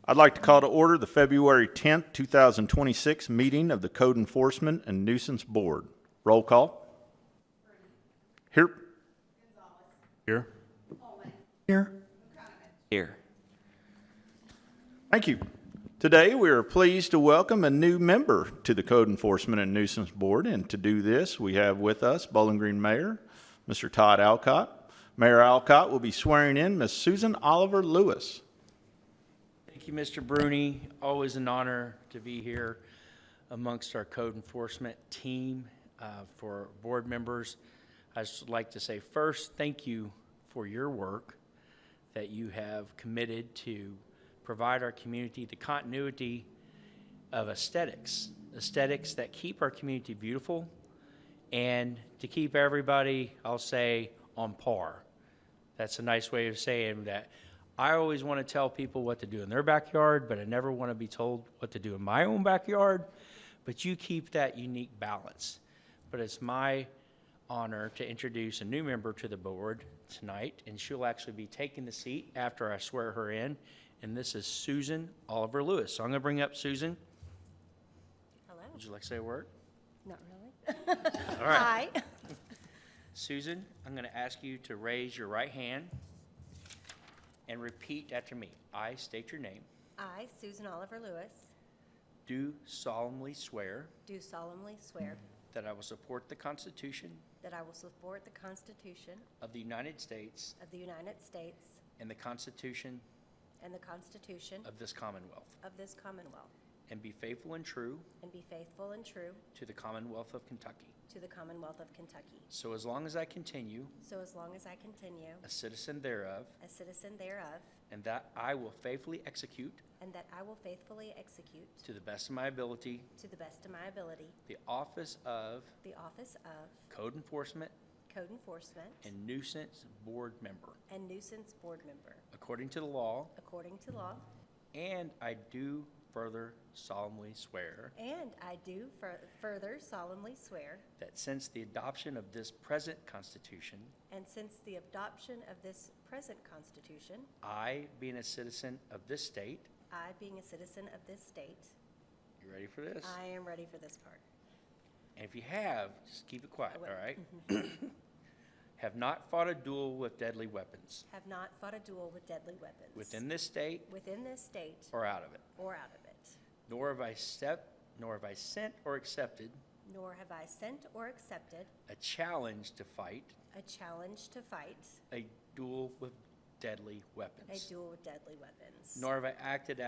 I'd like to call to order the February 10th, 2026 meeting of the Code Enforcement and Nuisance Board. Roll call. Here. Here. Here. Here. Thank you. Today we are pleased to welcome a new member to the Code Enforcement and Nuisance Board, and to do this we have with us Bowling Green Mayor, Mr. Todd Alcott. Mayor Alcott will be swearing in Ms. Susan Oliver Lewis. Thank you, Mr. Bruni. Always an honor to be here amongst our code enforcement team. For board members, I'd just like to say first, thank you for your work that you have committed to provide our community the continuity of aesthetics that keep our community beautiful and to keep everybody, I'll say, on par. That's a nice way of saying that. I always want to tell people what to do in their backyard, but I never want to be told what to do in my own backyard. But you keep that unique balance. But it's my honor to introduce a new member to the board tonight, and she'll actually be taking the seat after I swear her in. And this is Susan Oliver Lewis. So I'm going to bring up Susan. Hello. Would you like to say a word? Not really. All right. Hi. Susan, I'm going to ask you to raise your right hand and repeat after me. I state your name. I, Susan Oliver Lewis, Do solemnly swear do solemnly swear that I will support the Constitution that I will support the Constitution of the United States of the United States and the Constitution and the Constitution of this Commonwealth, of this Commonwealth, and be faithful and true and be faithful and true to the Commonwealth of Kentucky. to the Commonwealth of Kentucky. So as long as I continue So as long as I continue a citizen thereof, a citizen thereof, and that I will faithfully execute and that I will faithfully execute to the best of my ability to the best of my ability the office of the office of Code Enforcement Code Enforcement and Nuisance Board Member, and Nuisance Board Member, according to the law, according to law, and I do further solemnly swear and I do further solemnly swear that since the adoption of this present Constitution, and since the adoption of this present Constitution, I, being a citizen of this state, I, being a citizen of this state, you ready for this? I am ready for this part. And if you have, just keep it quiet, I will. all right? Have not fought a duel with deadly weapons Have not fought a duel with deadly weapons within this state within this state or out of it, or out of it, nor have I sent or accepted nor have I sent or accepted a challenge to fight a challenge to fight a duel with deadly a weapons, duel with deadly weapons, nor have I acted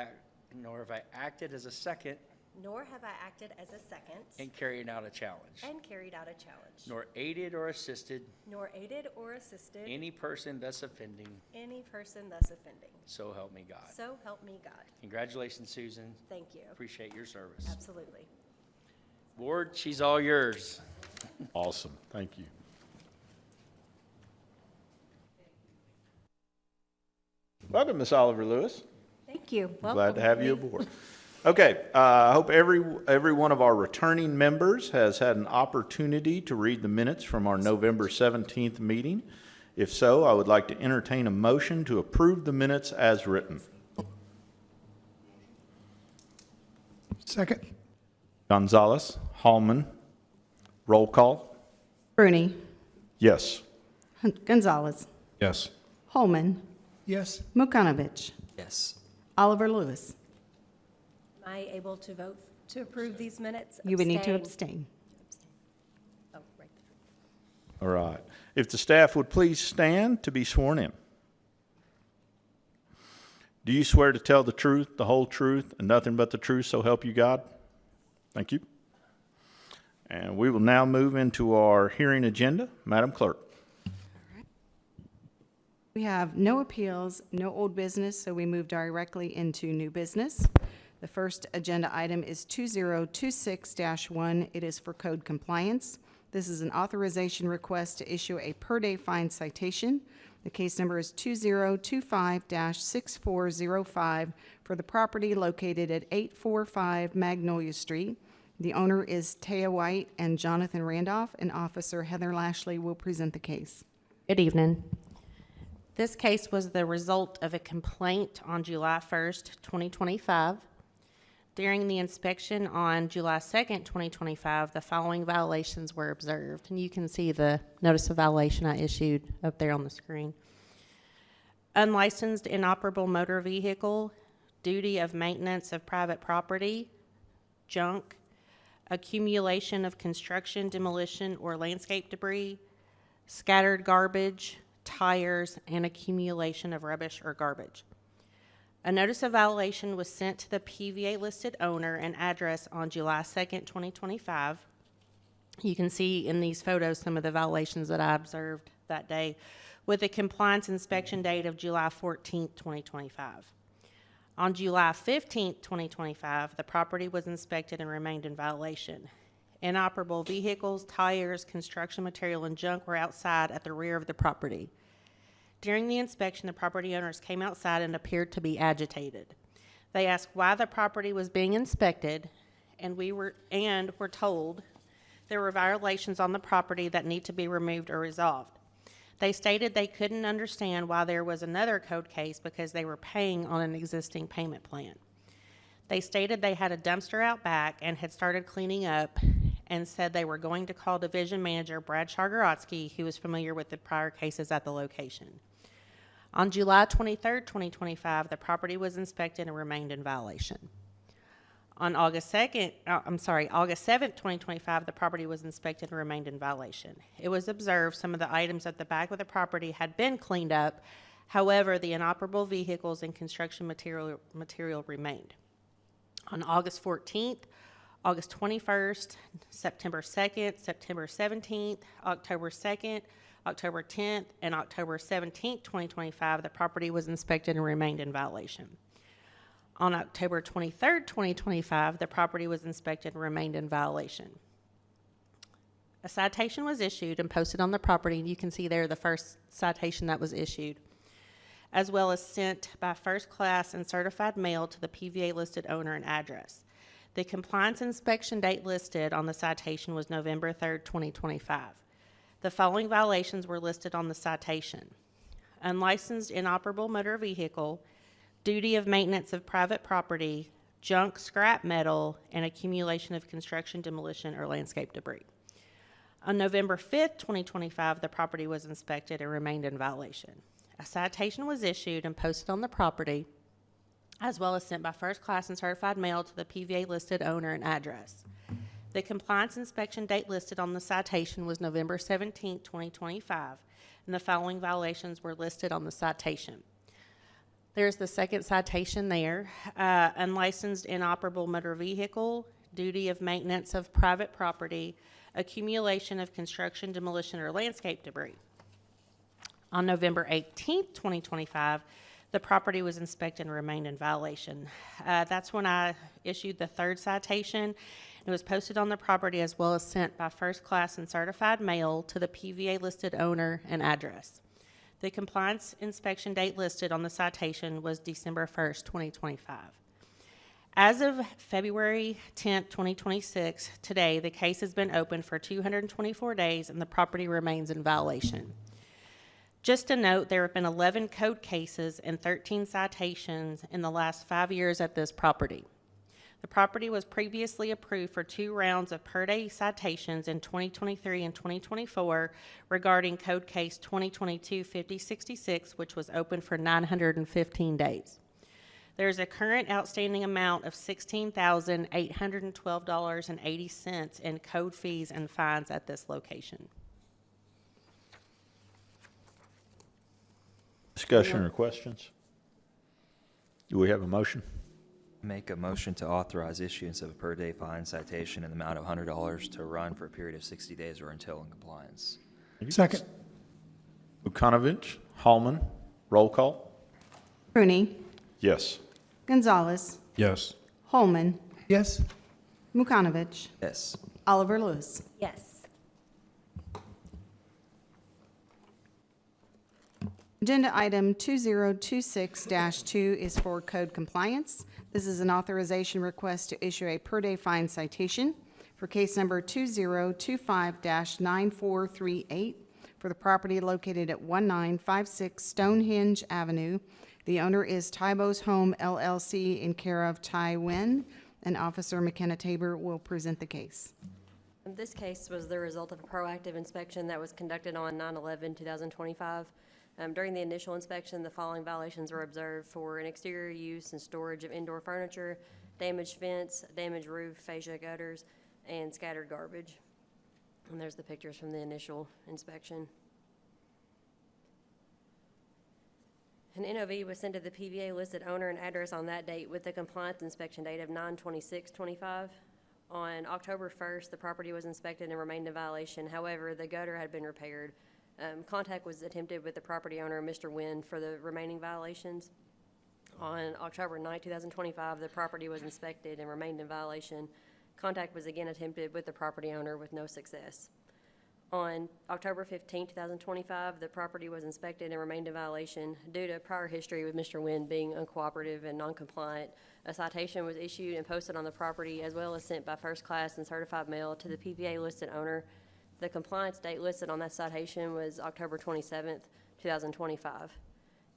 as a second nor have I acted as a second in carrying out a challenge, and carried out a challenge, nor aided or assisted nor aided or assisted any person thus offending, any person thus offending. so help me God. So help me God. Congratulations, Susan. Thank you. Appreciate your service. Absolutely. Board, she's all yours. Awesome. Thank you. Welcome, Ms. Oliver Lewis. Thank you. Glad to have you aboard. Okay, I hope every one of our returning members has had an opportunity to read the minutes from our November 17th meeting. If so, I would like to entertain a motion to approve the minutes as written. Second. Gonzalez, Hallman, roll call. Bruni, Yes. Gonzalez, Yes. Holman, Yes. Mukanovich, Yes. Oliver Lewis. Am I able to vote to approve these minutes? You would need to abstain. Oh, right. All right. If the staff would please stand to be sworn in. Do you swear to tell the truth, the whole truth, and nothing but the truth, so help you God? Thank you. And we will now move into our hearing agenda. Madam Clerk. We have no appeals, no old business, so we move directly into new business. The first agenda item is 2026-1. It is for code compliance. This is an authorization request to issue a per-day fine citation. The case number is 2025-6405 for the property located at 845 Magnolia Street. The owner is Taya White and Jonathan Randolph, and Officer Heather Lashley will present the case. Good evening. This case was the result of a complaint on July 1st, 2025. During the inspection on July 2nd, 2025, the following violations were observed. And you can see the notice of violation I issued up there on the screen. Unlicensed inoperable motor vehicle, duty of maintenance of private property, junk, accumulation of construction, demolition, or landscape debris, scattered garbage, tires, and accumulation of rubbish or garbage. A notice of violation was sent to the PVA listed owner and address on July 2nd, 2025. You can see in these photos some of the violations that I observed that day, with a compliance inspection date of July 14th, 2025. On July 15th, 2025, the property was inspected and remained in violation. Inoperable vehicles, tires, construction material, and junk were outside at the rear of the property. During the inspection, the property owners came outside and appeared to be agitated. They asked why the property was being inspected, and were told there were violations on the property that need to be removed or resolved. They stated they couldn't understand why there was another code case because they were paying on an existing payment plan. They stated they had a dumpster out back and had started cleaning up, and said they were going to call Division Manager Brad Chargorotsky, who was familiar with the prior cases at the location. On July 23rd, 2025, the property was inspected and remained in violation. On August 7th, 2025, the property was inspected and remained in violation. It was observed some of the items at the back of the property had been cleaned up. However, the inoperable vehicles and construction material remained. On August 14th, August 21st, September 2nd, September 17th, October 2nd, October 10th, and October 17th, 2025, the property was inspected and remained in violation. On October 23rd, 2025, the property was inspected and remained in violation. A citation was issued and posted on the property, and you can see there the first citation that was issued, as well as sent by first class and certified mail to the PVA listed owner and address. The compliance inspection date listed on the citation was November 3rd, 2025. The following violations were listed on the citation: unlicensed inoperable motor vehicle, duty of maintenance of private property, junk, scrap metal, and accumulation of construction, demolition, or landscape debris. On November 5th, 2025, the property was inspected and remained in violation. A citation was issued and posted on the property, as well as sent by first class and certified mail to the PVA listed owner and address. The compliance inspection date listed on the citation was November 17th, 2025, and the following violations were listed on the citation. There's the second citation there: unlicensed inoperable motor vehicle, duty of maintenance of private property, accumulation of construction, demolition, or landscape debris. On November 18th, 2025, the property was inspected and remained in violation. That's when I issued the third citation. It was posted on the property as well as sent by first class and certified mail to the PVA listed owner and address. The compliance inspection date listed on the citation was December 1st, 2025. As of February 10th, 2026, today, the case has been open for 224 days and the property remains in violation. Just a note, there have been 11 code cases and 13 citations in the last 5 years at this property. The property was previously approved for 2 rounds of per-day citations in 2023 and 2024 regarding code case 2022-5066, which was open for 915 days. There is a current outstanding amount of $16,812.80 in code fees and fines at this location. Discussion or questions? Do we have a motion? Make a motion to authorize issuance of a per-day fine citation in the amount of $100 to run for a period of 60 days or until in compliance. Second. Vukanovich, Hallman, roll call. Rooney. Yes. Gonzalez. Yes. Holman. Yes. Mukanovich. Yes. Oliver Lewis. Yes. Agenda item 2026-2 is for code compliance. This is an authorization request to issue a per-day fine citation for case number 2025-9438 for the property located at 1956 Stonehenge Avenue. The owner is Tybo's Home LLC in care of Ty Nguyen, and Officer McKenna Tabor will present the case. This case was the result of a proactive inspection that was conducted on 9/11/2025. During the initial inspection, the following violations were observed for an exterior use and storage of indoor furniture, damaged fence, damaged roof, fascia gutters, and scattered garbage. And there's the pictures from the initial inspection. An NOV was sent to the PVA listed owner and address on that date with the compliance inspection date of 9/26/25. On October 1st, the property was inspected and remained in violation. However, the gutter had been repaired. Contact was attempted with the property owner, Mr. Nguyen, for the remaining violations. On October 9, 2025, the property was inspected and remained in violation. Contact was again attempted with the property owner with no success. On October 15, 2025, the property was inspected and remained in violation. Due to prior history with Mr. Nguyen being uncooperative and non-compliant, a citation was issued and posted on the property as well as sent by first class and certified mail to the PVA listed owner. The compliance date listed on that citation was October 27th, 2025.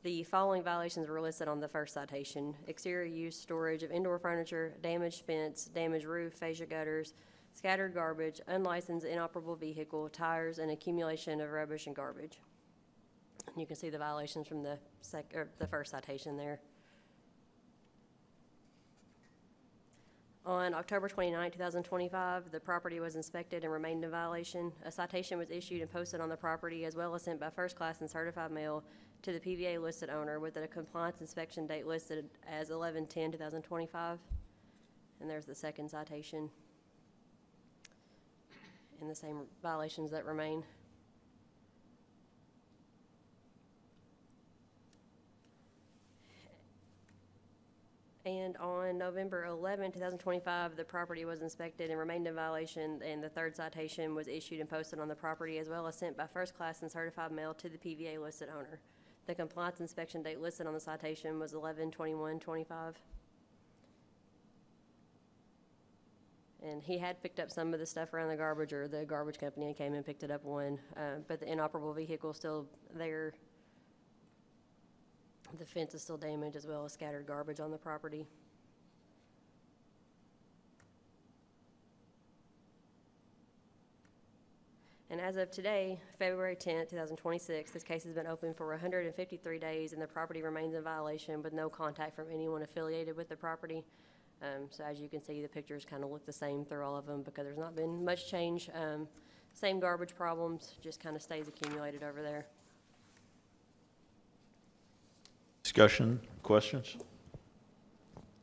The following violations were listed on the first citation: exterior use, storage of indoor furniture, damaged fence, damaged roof, fascia gutters, scattered garbage, unlicensed inoperable vehicle, tires, and accumulation of rubbish and garbage. And you can see the violations from the first citation there. On October 29, 2025, the property was inspected and remained in violation. A citation was issued and posted on the property as well as sent by first class and certified mail to the PVA listed owner with a compliance inspection date listed as 11/10/2025. And there's the second citation and the same violations that remain. And on November 11, 2025, the property was inspected and remained in violation, and the third citation was issued and posted on the property as well as sent by first class and certified mail to the PVA listed owner. The compliance inspection date listed on the citation was 11/21/25. And he had picked up some of the stuff around the garbage, or the garbage company came and picked it up one, but the inoperable vehicle is still there. The fence is still damaged as well as scattered garbage on the property. And as of today, February 10th, 2026, this case has been open for 153 days and the property remains in violation with no contact from anyone affiliated with the property. So as you can see, the pictures kind of look the same through all of them because there's not been much change. Same garbage problems, just kind of stays accumulated over there. Discussion, questions?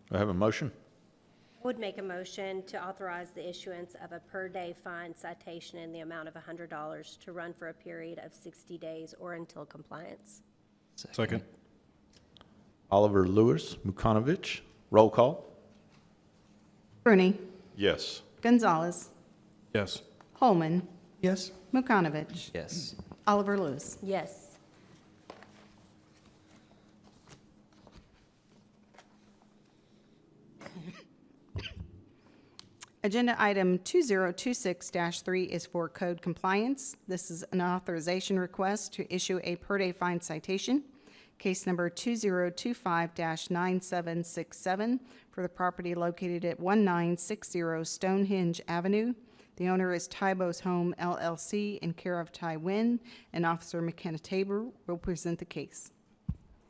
Do I have a motion? Would make a motion to authorize the issuance of a per-day fine citation in the amount of $100 to run for a period of 60 days or until compliance. Second. Oliver Lewis, Mukanovich, roll call. Bruni, Yes. Gonzalez, Yes. Holman, Yes. Mukanovich, Yes. Oliver Lewis. Yes. Agenda item 2026-3 is for code compliance. This is an authorization request to issue a per-day fine citation, case number 2025-9767, for the property located at 1960 Stonehenge Avenue. The owner is Tybo's Home LLC in care of Ty Nguyen, and Officer McKenna Tabor will present the case.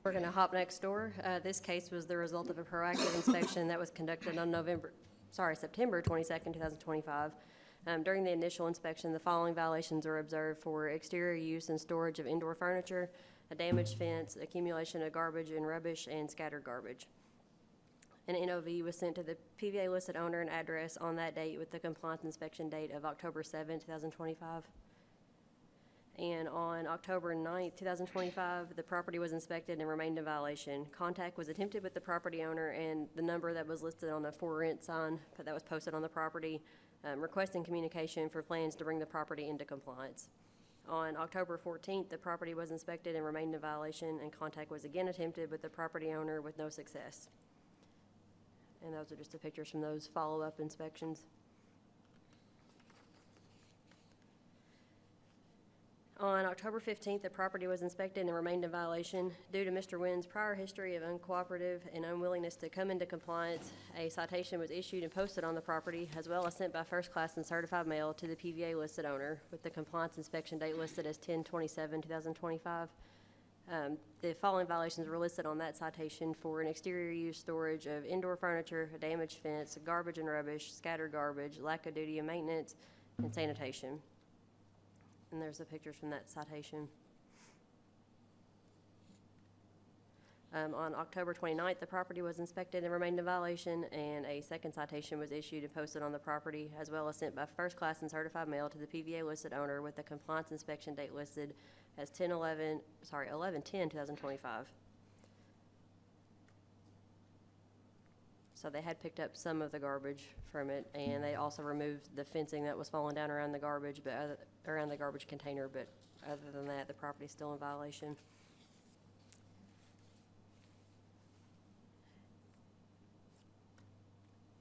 We're going to hop next door. This case was the result of a proactive inspection that was conducted on September 22nd, 2025. During the initial inspection, the following violations were observed for exterior use and storage of indoor furniture, a damaged fence, accumulation of garbage and rubbish, and scattered garbage. An NOV was sent to the PVA listed owner and address on that date with the compliance inspection date of October 7, 2025. And on October 9th, 2025, the property was inspected and remained in violation. Contact was attempted with the property owner, and the number that was listed on the for rent sign that was posted on the property, requesting communication for plans to bring the property into compliance. On October 14th, the property was inspected and remained in violation, and contact was again attempted with the property owner with no success. And those are just the pictures from those follow-up inspections. On October 15th, the property was inspected and remained in violation. Due to Mr. Wynn's prior history of uncooperative and unwillingness to come into compliance, a citation was issued and posted on the property, as well as sent by first class and certified mail to the PVA listed owner, with the compliance inspection date listed as 10/27/2025. The following violations were listed on that citation for an exterior use storage of indoor furniture, a damaged fence, garbage and rubbish, scattered garbage, lack of duty of maintenance, and sanitation. And there's the pictures from that citation. On October 29th, the property was inspected and remained in violation, and a second citation was issued and posted on the property, as well as sent by first class and certified mail to the PVA listed owner, with the compliance inspection date listed as 11/10/2025. So they had picked up some of the garbage from it, and they also removed the fencing that was falling down around the garbage, around the garbage container, but other than that, the property's still in violation.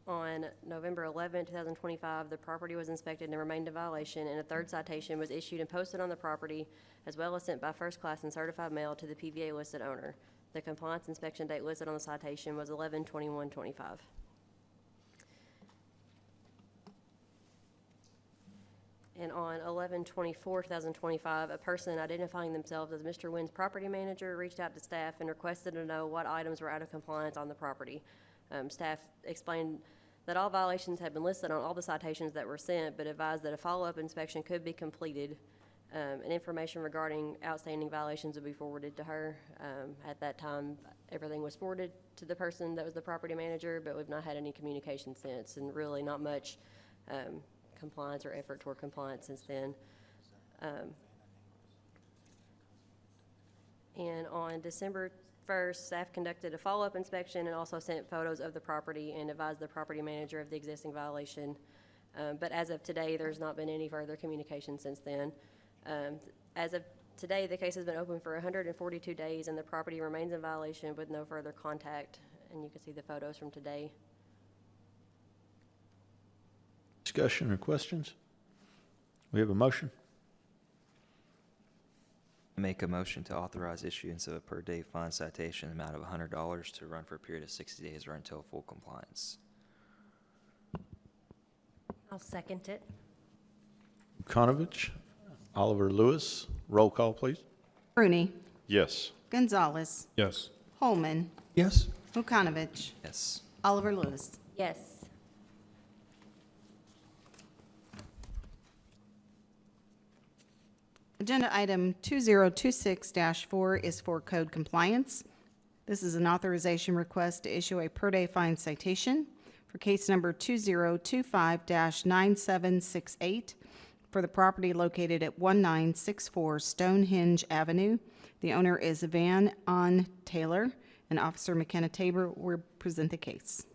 On November 11, 2025, the property was inspected and remained in violation, and a third citation was issued and posted on the property, as well as sent by first class and certified mail to the PVA listed owner. The compliance inspection date listed on the citation was 11/21/25. And on 11/24/2025, a person identifying themselves as Mr. Wynn's property manager reached out to staff and requested to know what items were out of compliance on the property. Staff explained that all violations had been listed on all the citations that were sent, but advised that a follow-up inspection could be completed, and information regarding outstanding violations would be forwarded to her. At that time, everything was forwarded to the person that was the property manager, but we've not had any communication since, and really not much compliance or effort toward compliance since then. And on December 1st, staff conducted a follow-up inspection and also sent photos of the property and advised the property manager of the existing violation. But as of today, there's not been any further communication since then. As of today, the case has been open for 142 days, and the property remains in violation with no further contact. And you can see the photos from today. Discussion or questions? We have a motion. Make a motion to authorize issuance of a per-day fine citation in the amount of $100 to run for a period of 60 days or until full compliance. I'll second it. Vukanovich, Oliver Lewis, roll call, please. Bruni. Yes. Gonzalez. Yes. Holman. Yes. Vukanovich. Yes. Oliver Lewis. Yes. Agenda item 2026-4 is for code compliance. This is an authorization request to issue a per-day fine citation for case number 2025-9768 for the property located at 1964 Stonehenge Avenue. The owner is Van On Taylor, and Officer McKenna Tabor will present the case.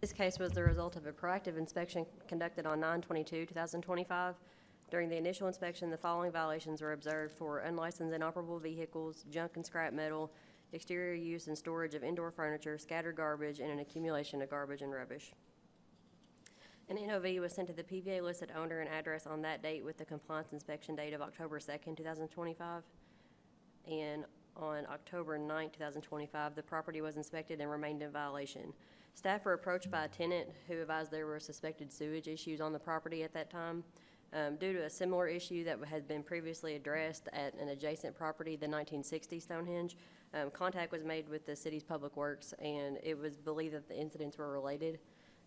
This case was the result of a proactive inspection conducted on 9/22/2025. During the initial inspection, the following violations were observed for unlicensed inoperable vehicles, junk and scrap metal, exterior use and storage of indoor furniture, scattered garbage, and an accumulation of garbage and rubbish. An NOV was sent to the PVA listed owner and address on that date with the compliance inspection date of October 2nd, 2025. And on October 9th, 2025, the property was inspected and remained in violation. Staff were approached by a tenant who advised there were suspected sewage issues on the property at that time. Due to a similar issue that had been previously addressed at an adjacent property, the 1960 Stonehenge, contact was made with the city's public works, and it was believed that the incidents were related.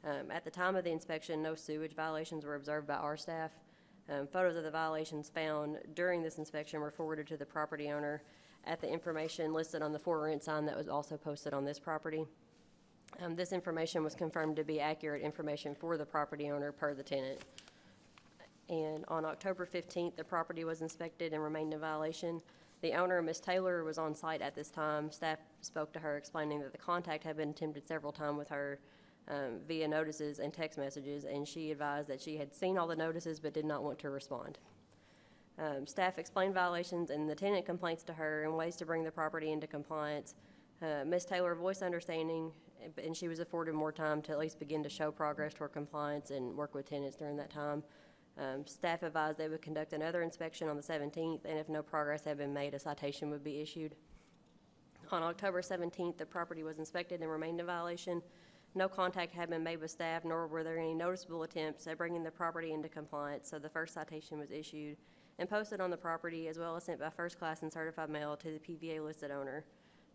At the time of the inspection, no sewage violations were observed by our staff. Photos of the violations found during this inspection were forwarded to the property owner at the information listed on the for rent sign that was also posted on this property. This information was confirmed to be accurate information for the property owner per the tenant. And on October 15th, the property was inspected and remained in violation. The owner, Ms. Taylor, was on site at this time. Staff spoke to her explaining that the contact had been attempted several times with her via notices and text messages, and she advised that she had seen all the notices but did not want to respond. Staff explained violations and the tenant complaints to her and ways to bring the property into compliance. Ms. Taylor voiced understanding, and she was afforded more time to at least begin to show progress toward compliance and work with tenants during that time. Staff advised they would conduct another inspection on the 17th, and if no progress had been made, a citation would be issued. On October 17th, the property was inspected and remained in violation. No contact had been made with staff, nor were there any noticeable attempts at bringing the property into compliance, so the first citation was issued and posted on the property, as well as sent by first class and certified mail to the PVA listed owner.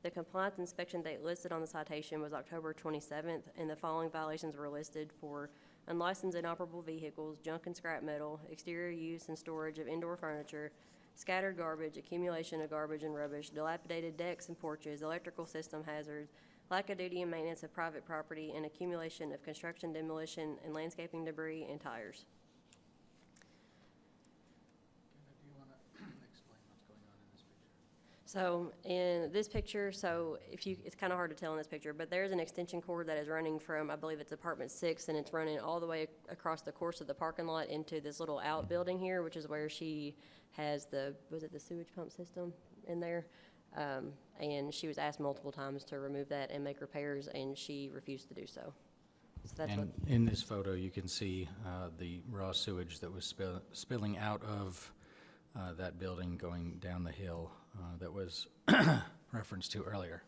The compliance inspection date listed on the citation was October 27th, and the following violations were listed for unlicensed inoperable vehicles, junk and scrap metal, exterior use and storage of indoor furniture, scattered garbage, accumulation of garbage and rubbish, dilapidated decks and porches, electrical system hazards, lack of duty and maintenance of private property, and accumulation of construction, demolition, and landscaping debris and tires. So in this picture, it's kind of hard to tell in this picture, but there's an extension cord that is running from, I believe it's apartment 6, and it's running all the way across the course of the parking lot into this little outbuilding here, which is where she has the sewage pump system in there. And she was asked multiple times to remove that and make repairs, and she refused to do so. So that's what, And in this photo, you can see the raw sewage that was spilling out of that building going down the hill that was referenced to earlier.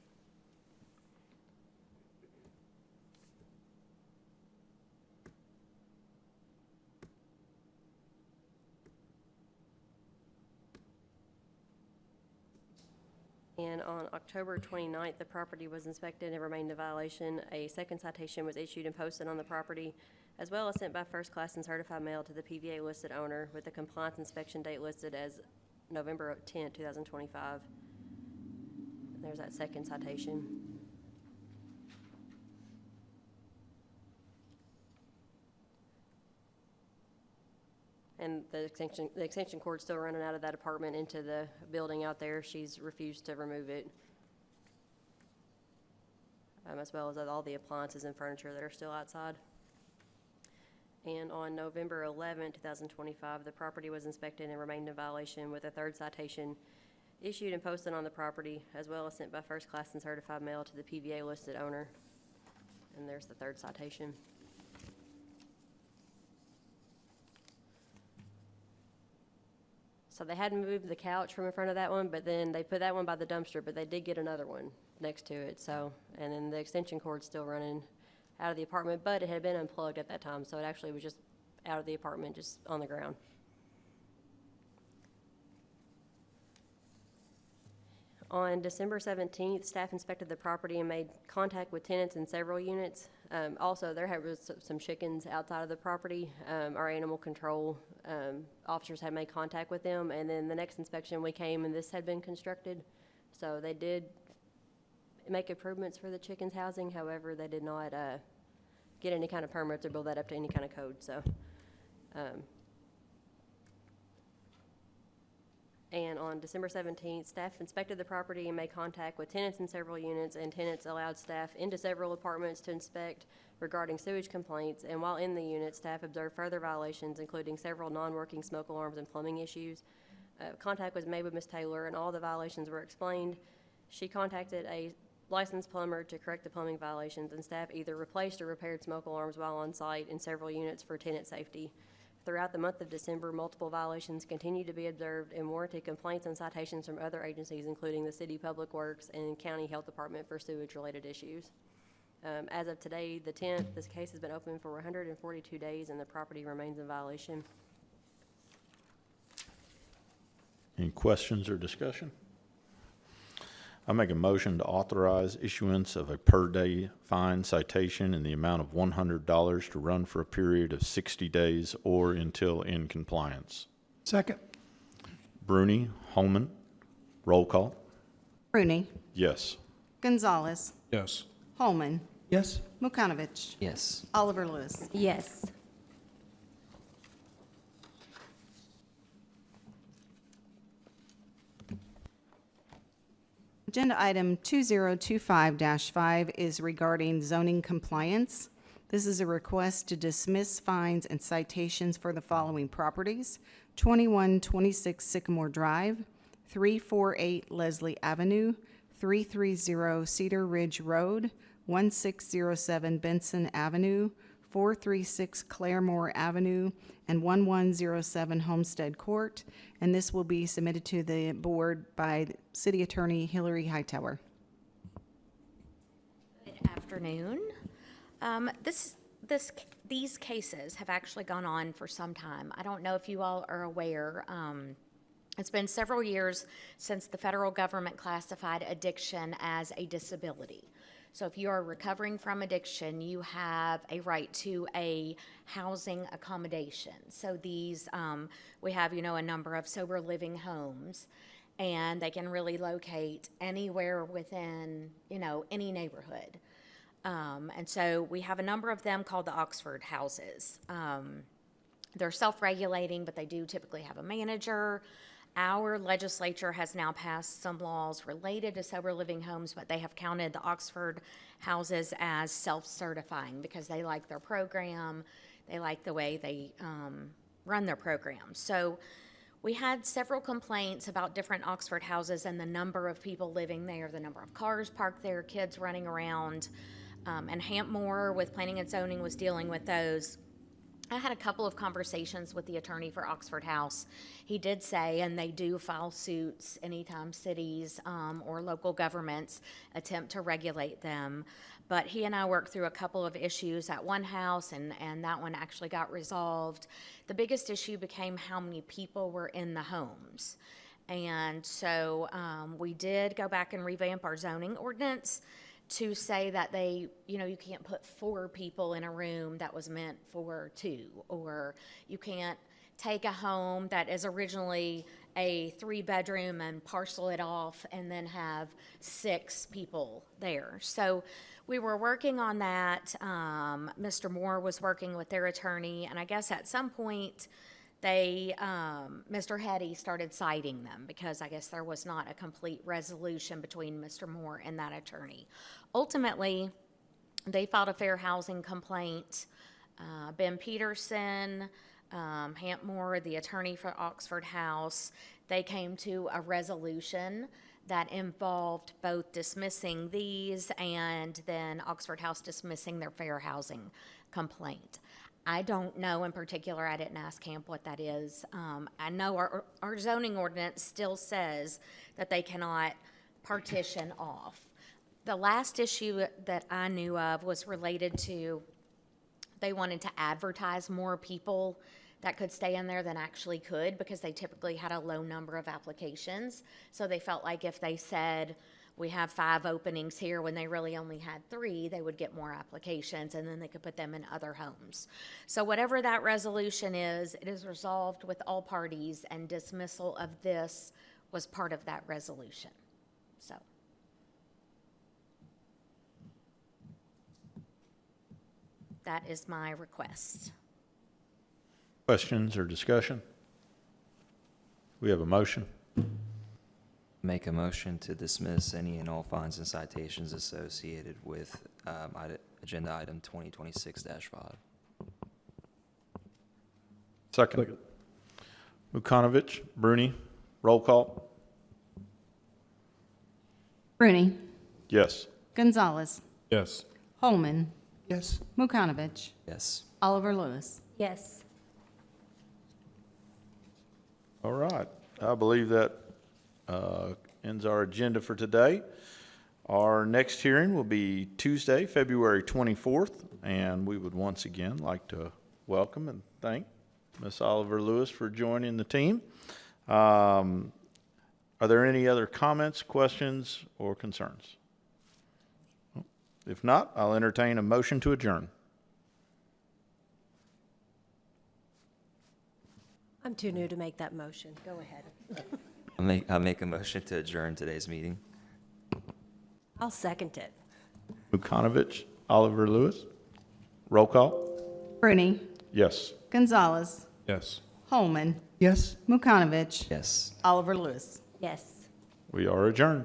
and on October 29th, the property was inspected and remained in violation. A second citation was issued and posted on the property, as well as sent by first class and certified mail to the PVA listed owner, with the compliance inspection date listed as November 10, 2025. There's that second citation. And the extension cord's still running out of that apartment into the building out there. She's refused to remove it, as well as all the appliances and furniture that are still outside. And on November 11, 2025, the property was inspected and remained in violation, with a third citation issued and posted on the property, as well as sent by first class and certified mail to the PVA listed owner. And there's the third citation. So they hadn't moved the couch from in front of that one, but then they put that one by the dumpster, but they did get another one next to it. So, and then the extension cord's still running out of the apartment, but it had been unplugged at that time, so it actually was just out of the apartment, just on the ground. On December 17th, staff inspected the property and made contact with tenants in several units. Also, there was some chickens outside of the property. Our animal control officers had made contact with them, and then the next inspection we came and this had been constructed. So they did make improvements for the chickens' housing. However, they did not get any kind of permits or build that up to any kind of code. So, and on December 17th, staff inspected the property and made contact with tenants in several units, and tenants allowed staff into several apartments to inspect regarding sewage complaints. And while in the unit, staff observed further violations, including several non-working smoke alarms and plumbing issues. Contact was made with Ms. Taylor, and all the violations were explained. She contacted a licensed plumber to correct the plumbing violations, and staff either replaced or repaired smoke alarms while on site in several units for tenant safety. Throughout the month of December, multiple violations continued to be observed and warranted complaints and citations from other agencies, including the City Public Works and County Health Department for sewage-related issues. As of today, the 10th, this case has been open for 142 days, and the property remains in violation. Any questions or discussion? I make a motion to authorize issuance of a per-day fine citation in the amount of $100 to run for a period of 60 days or until in compliance. Second. Bruni, Holman, roll call. Rooney. Yes. Gonzalez. Yes. Holman. Yes. Mukanovich. Yes. Oliver Lewis. Yes. Agenda item 2025-5 is regarding zoning compliance. This is a request to dismiss fines and citations for the following properties: 2126 Sycamore Drive, 348 Leslie Avenue, 330 Cedar Ridge Road, 1607 Benson Avenue, 436 Claremore Avenue and 1107 Homestead Court, and this will be submitted to the board by City Attorney Hillary Hightower. Good afternoon. These cases have actually gone on for some time. I don't know if you all are aware. It's been several years since the federal government classified addiction as a disability. So if you are recovering from addiction, you have a right to a housing accommodation. So these, we have, a number of sober living homes, and they can really locate anywhere within, any neighborhood. And so we have a number of them called the Oxford houses. They're self-regulating, but they do typically have a manager. Our legislature has now passed some laws related to sober living homes, but they have counted the Oxford houses as self-certifying because they like their program. They like the way they run their program. So we had several complaints about different Oxford houses and the number of people living there, the number of cars parked there, kids running around. And Hampmore with Planning and Zoning was dealing with those. I had a couple of conversations with the attorney for Oxford House. He did say, and they do file suits anytime cities or local governments attempt to regulate them. But he and I worked through a couple of issues at one house, and that one actually got resolved. The biggest issue became how many people were in the homes. And so we did go back and revamp our zoning ordinance to say that you can't put 4 people in a room that was meant for 2, or you can't take a home that is originally a 3-bedroom and parcel it off and then have 6 people there. So we were working on that. Mr. Moore was working with their attorney, and I guess at some point Mr. Hetty started citing them because I guess there was not a complete resolution between Mr. Moore and that attorney. Ultimately, they filed a fair housing complaint. Ben Peterson, Hampmore, the attorney for Oxford House, they came to a resolution that involved both dismissing these and then Oxford House dismissing their fair housing complaint. I don't know in particular, I didn't ask Camp what that is. I know our zoning ordinance still says that they cannot partition off. The last issue that I knew of was related to, they wanted to advertise more people that could stay in there than actually could because they typically had a low number of applications. So they felt like if they said, we have 5 openings here when they really only had 3, they would get more applications and then they could put them in other homes. So whatever that resolution is, it is resolved with all parties, and dismissal of this was part of that resolution. So. That is my request. Questions or discussion? We have a motion. Make a motion to dismiss any and all fines and citations associated with agenda item 2026-5. Second. Mukanovich, Bruni, roll call. Bruni. Yes. Gonzalez. Yes. Holman. Yes. Mukanovich. Yes. Oliver Lewis. Yes. All right. I believe that ends our agenda for today. Our next hearing will be Tuesday, February 24th, and we would once again like to welcome and thank Ms. Oliver Lewis for joining the team. Are there any other comments, questions, or concerns? If not, I'll entertain a motion to adjourn. I'm too new to make that motion. Go ahead. I'll make a motion to adjourn today's meeting. I'll second it. Mukanovich, Oliver Lewis, roll call. Bruni. Yes. Gonzalez. Yes. Holman. Yes. Mukanovich. Yes. Oliver Lewis. Yes. We are adjourned.